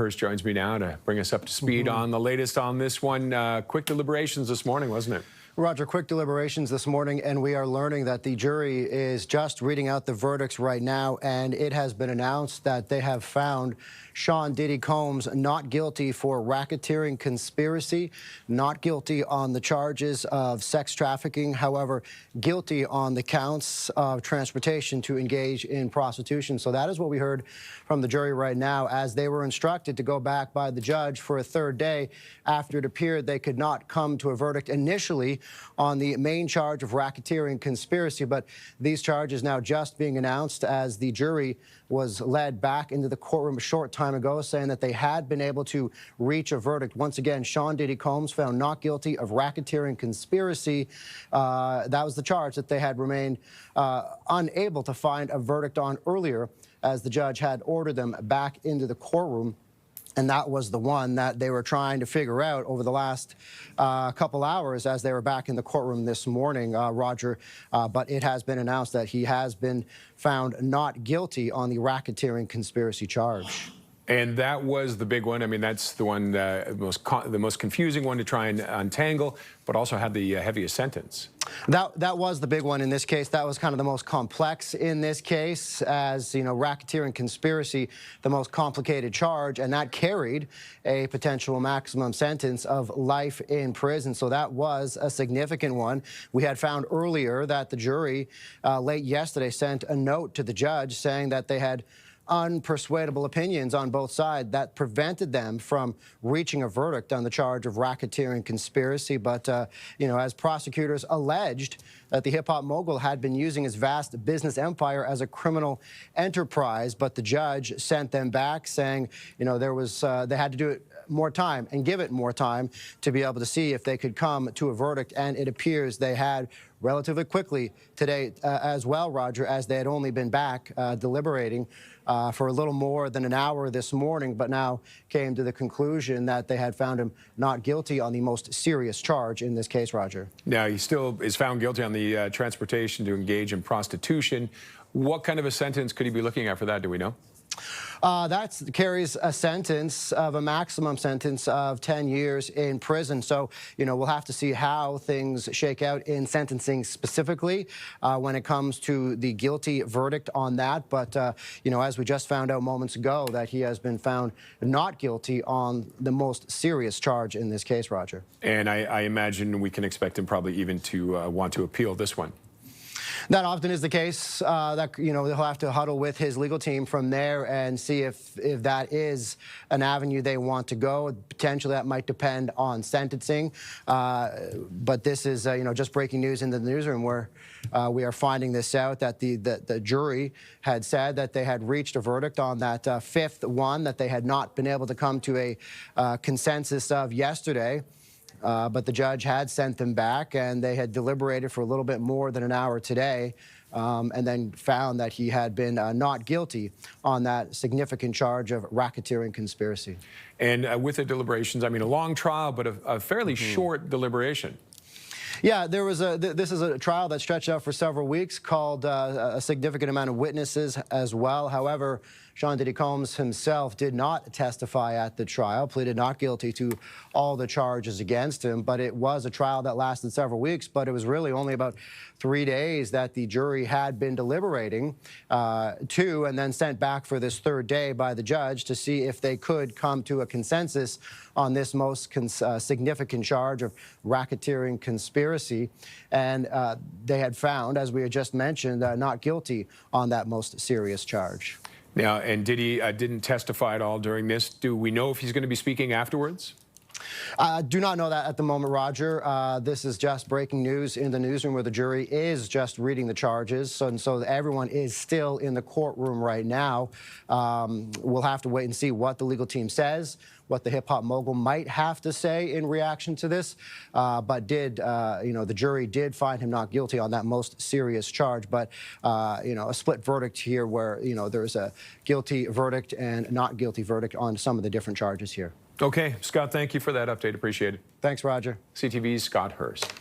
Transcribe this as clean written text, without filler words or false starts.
Hurst joins me now to bring us up to speed on the latest on this one. Quick deliberations this morning, wasn't it? Roger, quick deliberations this morning, and we are learning that the jury is just reading out the verdicts right now, and it has been announced that they have found Sean Diddy Combs not guilty for racketeering conspiracy, not guilty on the charges of sex trafficking, however, guilty on the counts of transportation to engage in prostitution. So that is what we heard from the jury right now, as they were instructed to go back by the judge for a third day after it appeared they could not come to a verdict initially on the main charge of racketeering conspiracy. But these charges now just being announced as the jury was led back into the courtroom a short time ago, saying that they had been able to reach a verdict. Once again, Sean Diddy Combs found not guilty of racketeering conspiracy. That was the charge that they had remained unable to find a verdict on earlier, as the judge had ordered them back into the courtroom. And that was the one that they were trying to figure out over the last couple hours as they were back in the courtroom this morning, Roger. But it has been announced that he has been found not guilty on the racketeering conspiracy charge. And that was the big one. I mean, that's the one, the most confusing one to try and untangle, but also had the heaviest sentence. That was the big one in this case. That was kind of the most complex in this case, as, you know, racketeering conspiracy, the most complicated charge, and that carried a potential maximum sentence of life in prison. So that was a significant one. We had found earlier that the jury late yesterday sent a note to the judge saying that they had unpersuadable opinions on both sides that prevented them from reaching a verdict on the charge of racketeering conspiracy. But, you know, as prosecutors alleged that the hip-hop mogul had been using his vast business empire as a criminal enterprise, but the judge sent them back saying, you know, there was, they had to do it more time and give it more time to be able to see if they could come to a verdict. And it appears they had relatively quickly today as well, Roger, as they had only been back deliberating for a little more than an hour this morning, but now came to the conclusion that they had found him not guilty on the most serious charge in this case, Roger. Now, he still is found guilty on the transportation to engage in prostitution. What kind of a sentence could he be looking at for that? Do we know? That carries a sentence of a maximum sentence of 10 years in prison. So, you know, we'll have to see how things shake out in sentencing specifically when it comes to the guilty verdict on that. But, you know, as we just found out moments ago, that he has been found not guilty on the most serious charge in this case, Roger. And I imagine we can expect him probably even to want to appeal this one. That often is the case. That, you know, he'll have to huddle with his legal team from there and see if that is an avenue they want to go. Potentially, that might depend on sentencing. But this is, you know, just breaking news in the newsroom where we are finding this out, that the jury had said that they had reached a verdict on that fifth one that they had not been able to come to a consensus of yesterday. But the judge had sent them back, and they had deliberated for a little bit more than an hour today, and then found that he had been not guilty on that significant charge of racketeering conspiracy. And with the deliberations, I mean, a long trial, but a fairly short deliberation. Yeah, there was this is a trial that stretched out for several weeks, called a significant amount of witnesses as well. However, Sean Diddy Combs himself did not testify at the trial, pleaded not guilty to all the charges against him. But it was a trial that lasted several weeks, but it was really only about 3 days that the jury had been deliberating and then sent back for this third day by the judge to see if they could come to a consensus on this most significant charge of racketeering conspiracy. And they had found, as we had just mentioned, not guilty on that most serious charge. Now, and Diddy didn't testify at all during this. Do we know if he's going to be speaking afterwards? Do not know that at the moment, Roger. This is just breaking news in the newsroom where the jury is just reading the charges. So everyone is still in the courtroom right now. We'll have to wait and see what the legal team says, what the hip-hop mogul might have to say in reaction to this. But you know, the jury did find him not guilty on that most serious charge. But, you know, a split verdict here where, you know, there's a guilty verdict and not guilty verdict on some of the different charges here. Okay, Scott, thank you for that update. Appreciate it. Thanks, Roger. CTV's Scott Hurst.